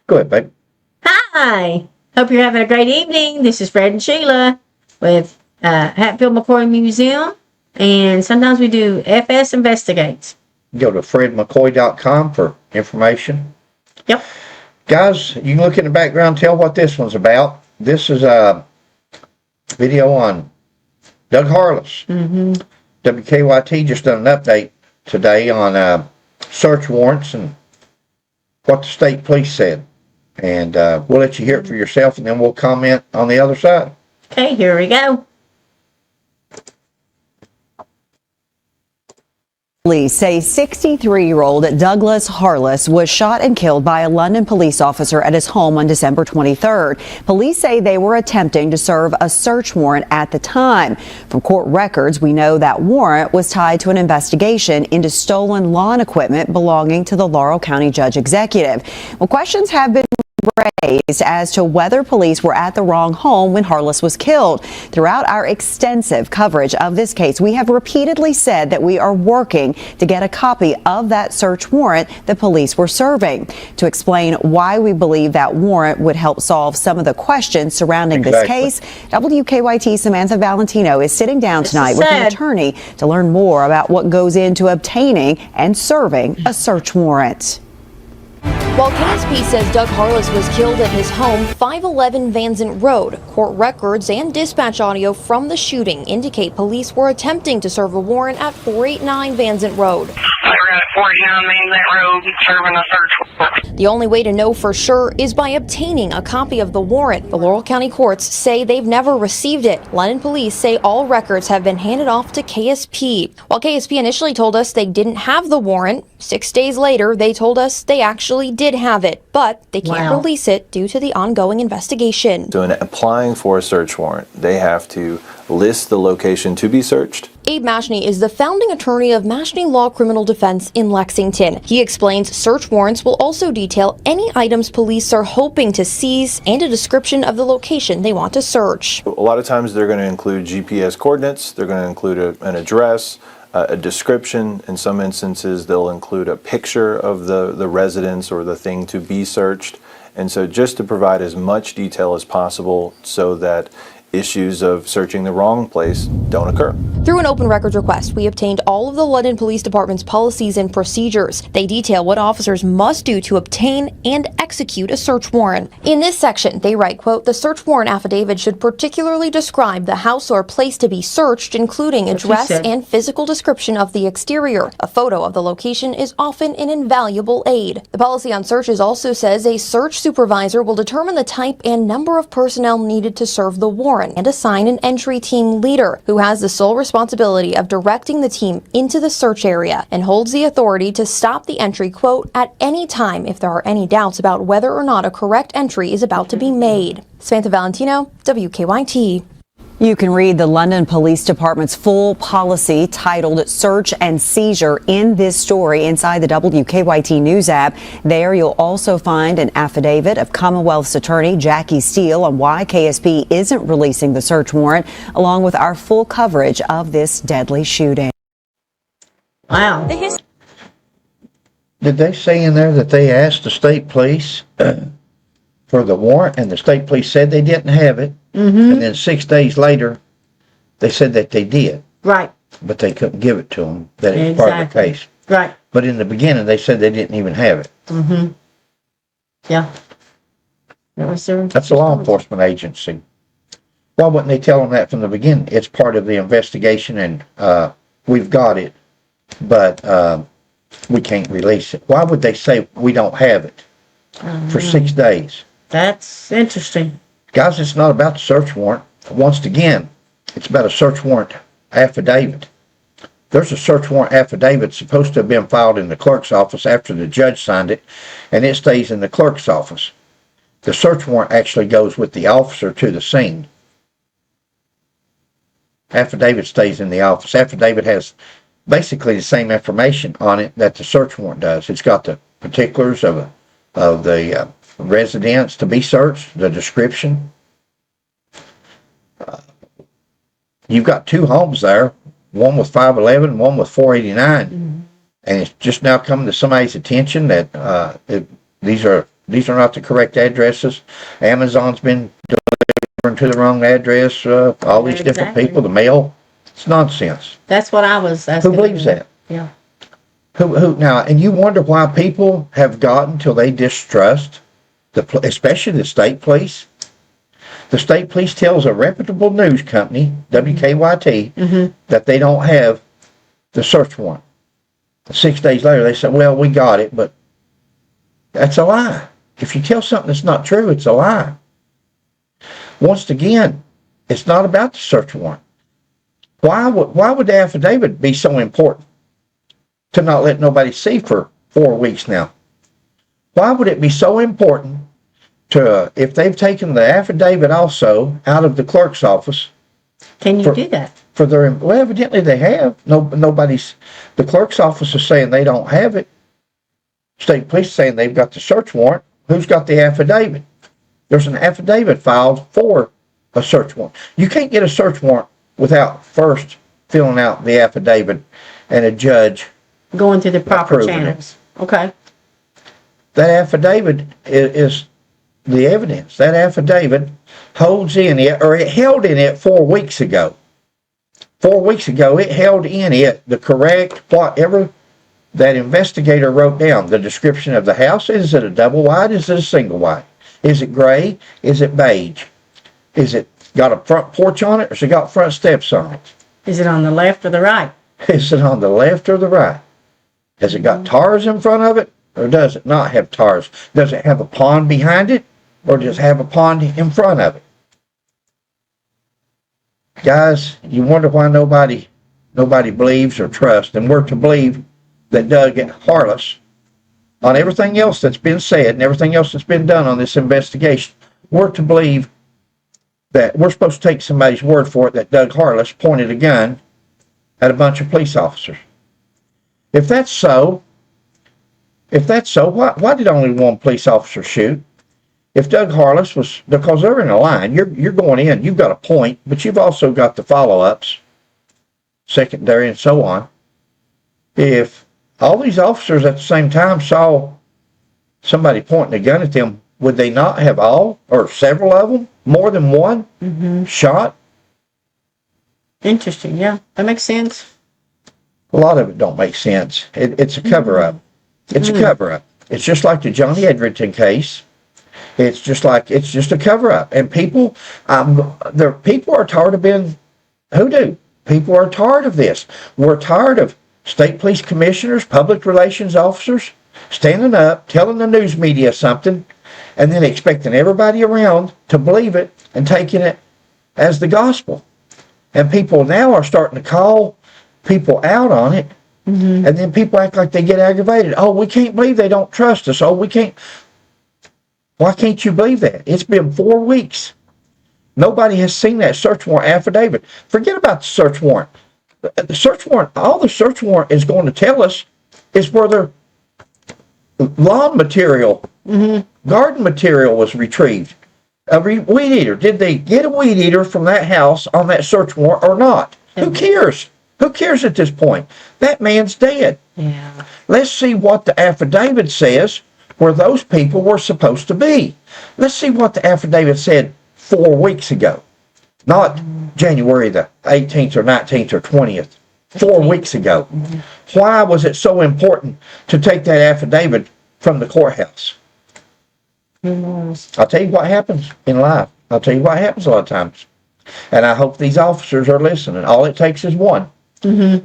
Go ahead, babe. Hi. Hope you're having a great evening. This is Fred and Sheila with Hatfield McCoy Museum. And sometimes we do FS Investigates. Go to fredmccoy.com for information. Yep. Guys, you can look in the background, tell what this one's about. This is a video on Doug Harless. Mm-hmm. WKYT just done an update today on search warrants and what the state police said. And we'll let you hear it for yourself, and then we'll comment on the other side. Okay, here we go. Police say 63-year-old Douglas Harless was shot and killed by a London police officer at his home on December 23rd. Police say they were attempting to serve a search warrant at the time. From court records, we know that warrant was tied to an investigation into stolen lawn equipment belonging to the Laurel County Judge Executive. Well, questions have been raised as to whether police were at the wrong home when Harless was killed. Throughout our extensive coverage of this case, we have repeatedly said that we are working to get a copy of that search warrant the police were serving. To explain why we believe that warrant would help solve some of the questions surrounding this case, WKYT Samantha Valentino is sitting down tonight with an attorney to learn more about what goes into obtaining and serving a search warrant. While KSP says Doug Harless was killed at his home, 511 Van Zant Road, court records and dispatch audio from the shooting indicate police were attempting to serve a warrant at 489 Van Zant Road. We're at 49 Van Zant Road serving a search warrant. The only way to know for sure is by obtaining a copy of the warrant. The Laurel County courts say they've never received it. London police say all records have been handed off to KSP. While KSP initially told us they didn't have the warrant, 6 days later they told us they actually did have it, but they can't release it due to the ongoing investigation. So in applying for a search warrant, they have to list the location to be searched. Abe Mashney is the founding attorney of Mashney Law Criminal Defense in Lexington. He explains search warrants will also detail any items police are hoping to seize and a description of the location they want to search. A lot of times they're going to include GPS coordinates, they're going to include an address, a description. In some instances they'll include a picture of the residence or the thing to be searched. And so just to provide as much detail as possible so that issues of searching the wrong place don't occur. Through an open records request, we obtained all of the London Police Department's policies and procedures. They detail what officers must do to obtain and execute a search warrant. In this section, they write, quote, the search warrant affidavit should particularly describe the house or place to be searched, including address and physical description of the exterior. A photo of the location is often an invaluable aid. The policy on searches also says a search supervisor will determine the type and number of personnel needed to serve the warrant and assign an entry team leader who has the sole responsibility of directing the team into the search area and holds the authority to stop the entry, quote, at any time if there are any doubts about whether or not a correct entry is about to be made. Samantha Valentino, WKYT. You can read the London Police Department's full policy titled Search and Seizure in this story inside the WKYT News app. There you'll also find an affidavit of Commonwealth's attorney Jackie Steele on why KSP isn't releasing the search warrant, along with our full coverage of this deadly shooting. Wow. Did they say in there that they asked the state police for the warrant and the state police said they didn't have it? And then 6 days later, they said that they did. Right. But they couldn't give it to them, that it's part of the case. Right. But in the beginning, they said they didn't even have it. Yeah. That's a law enforcement agency. Why wouldn't they tell them that from the beginning? It's part of the investigation and we've got it, but we can't release it. Why would they say we don't have it for 6 days? That's interesting. Guys, it's not about the search warrant. Once again, it's about a search warrant affidavit. There's a search warrant affidavit supposed to have been filed in the clerk's office after the judge signed it, and it stays in the clerk's office. The search warrant actually goes with the officer to the scene. Affidavit stays in the office. Affidavit has basically the same information on it that the search warrant does. It's got the particulars of the residence to be searched, the description. You've got two homes there, one with 511, one with 489. And it's just now coming to somebody's attention that these are not the correct addresses. Amazon's been delivering to the wrong address. All these different Exactly. people, the mail. It's nonsense. That's what I was asking. Who believes that? Yeah. Who now? And you wonder why people have gotten till they distrust especially the state police. The state police tells a reputable news company, WKYT, that they don't have the search warrant. 6 days later, they say, "Well, we got it," but that's a lie. If you tell something that's not true, it's a lie. Once again, it's not about the search warrant. Why would the affidavit be so important to not let nobody see for 4 weeks now? Why would it be so important to, if they've taken the affidavit also out of the clerk's office? Can you do that? For their, well, evidently they have. The clerk's office is saying they don't have it. State police saying they've got the search warrant. Who's got the affidavit? There's an affidavit filed for a search warrant. You can't get a search warrant without first filling out the affidavit and a judge Going through the proper approving it. channels. Okay. That affidavit is the evidence. That affidavit holds in it, or it held in it 4 weeks ago. 4 weeks ago, it held in it the correct, whatever that investigator wrote down. The description of the house. Is it a double wide? Is it a single wide? Is it gray? Is it beige? Is it got a front porch on it, or has it got front steps on it? Is it on the left or the right? Is it on the left or the right? Has it got tars in front of it, or does it not have tars? Does it have a pond behind it, or does it have a pond in front of it? Guys, you wonder why nobody believes or trusts, and we're to believe that Doug Harless, on everything else that's been said and everything else that's been done on this investigation, we're to believe that we're supposed to take somebody's word for it that Doug Harless pointed a gun at a bunch of police officers. If that's so, why did only one police officer shoot? If Doug Harless was, because they're in a line, you're going in, you've got a point, but you've also got the follow-ups, secondary, and so on. If all these officers at the same time saw somebody pointing a gun at them, would they not have all, or several of them, more than one, shot? Interesting. Yeah, that makes sense. A lot of it don't make sense. It's a cover-up. It's a cover-up. It's just like the Johnny Edgerton case. It's just a cover-up. And people are tired of being hoodoo. People are tired of this. We're tired of state police commissioners, public relations officers, standing up, telling the news media something, and then expecting everybody around to believe it and taking it as the gospel. And people now are starting to call people out on it. And then people act like they get aggravated. Oh, we can't believe they don't trust us. Oh, we can't. Why can't you believe that? It's been 4 weeks. Nobody has seen that search warrant affidavit. Forget about the search warrant. The search warrant, all the search warrant is going to tell us is where their lawn material, garden material was retrieved. A weed eater. Did they get a weed eater from that house on that search warrant or not? Who cares? Who cares at this point? That man's dead. Yeah. Let's see what the affidavit says where those people were supposed to be. Let's see what the affidavit said 4 weeks ago. Not January the 18th or 19th or 20th. 4 weeks ago. Why was it so important to take that affidavit from the courthouse? I'll tell you what happens in life. I'll tell you what happens a lot of times. And I hope these officers are listening. All it takes is one.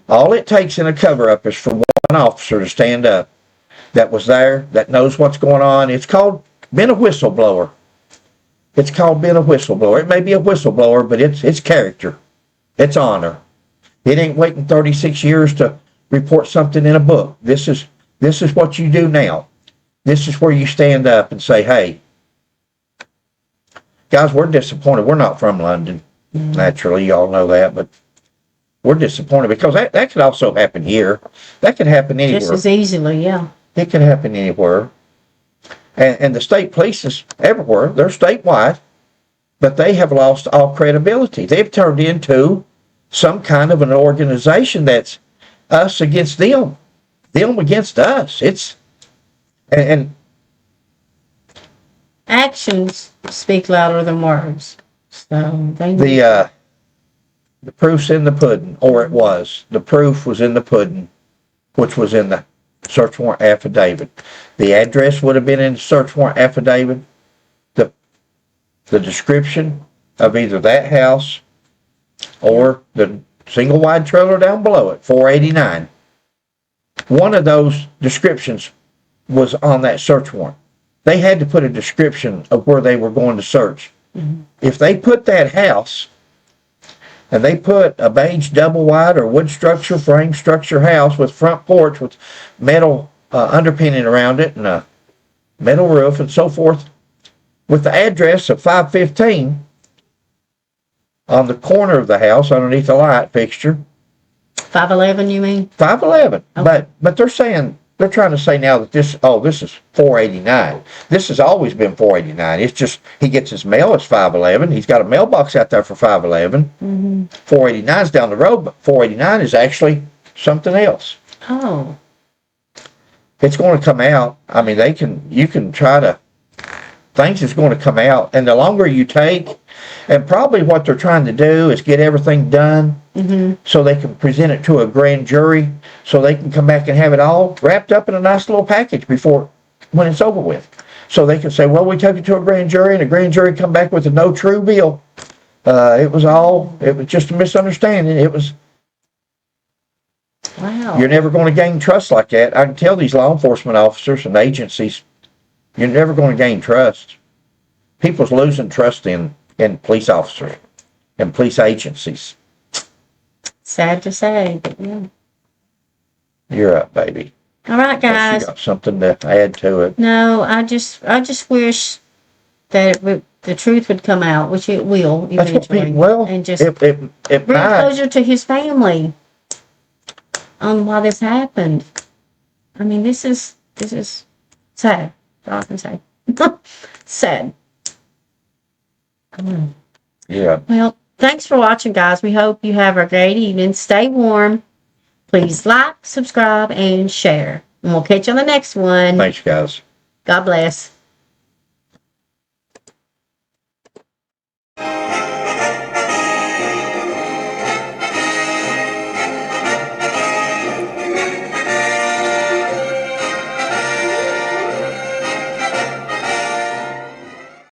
All it takes in a cover-up is for one officer to stand up that was there, that knows what's going on. It's called being a whistleblower. It's called being a whistleblower. It may be a whistleblower, but it's character. It's honor. It ain't waiting 36 years to report something in a book. This is what you do now. This is where you stand up and say, hey, guys, we're disappointed. We're not from London. Naturally, y'all know that, but we're disappointed because that could also happen here. That could happen anywhere. Just as easily, yeah. It could happen anywhere. And the state police is everywhere. They're statewide, but they have lost all credibility. They've turned into some kind of an organization that's us against them against us. It's, and Actions speak louder than words. So they the proof's in the pudding, or it was. The proof was in the pudding, which was in the search warrant affidavit. The address would have been in the search warrant affidavit. The description of either that house or the single wide trailer down below it, 489. One of those descriptions was on that search warrant. They had to put a description of where they were going to search. Mm-hmm. If they put that house and they put a beige double wide or wood structure, frame structure house with front porch with metal underpinning around it and a metal roof and so forth, with the address of 515 on the corner of the house underneath the light fixture. 511, you mean? 511. Okay. But they're trying to say now that this is 489. This has always been 489. It's just he gets his mail as 511. He's got a mailbox out there for 511. Mm-hmm. 489 is down the road, but 489 is actually something else. Oh. It's going to come out. I mean, you can try to, things is going to come out, and the longer you take, and probably what they're trying to do is get everything done so they can present it to a grand jury, so they can come back and have it all wrapped up in a nice little package when it's over with. So they can say, well, we took it to a grand jury, and the grand jury come back with a no true bill. It was just a misunderstanding. Wow. You're never going to gain trust like that. I can tell these law enforcement officers and agencies, you're never going to gain trust. People's losing trust in police officers and police agencies. Sad to say, but yeah. You're up, baby. All right, guys. You got something to add to it? No, I just wish that the truth would come out, which it will eventually. And just it bring closure to his family on why this happened. I mean, this is sad. That's all I can say. Sad. Yeah. Well, thanks for watching, guys. We hope you have a great evening. Stay warm. Please like, subscribe, and share. And we'll catch you on the next one. Thanks, guys. God bless.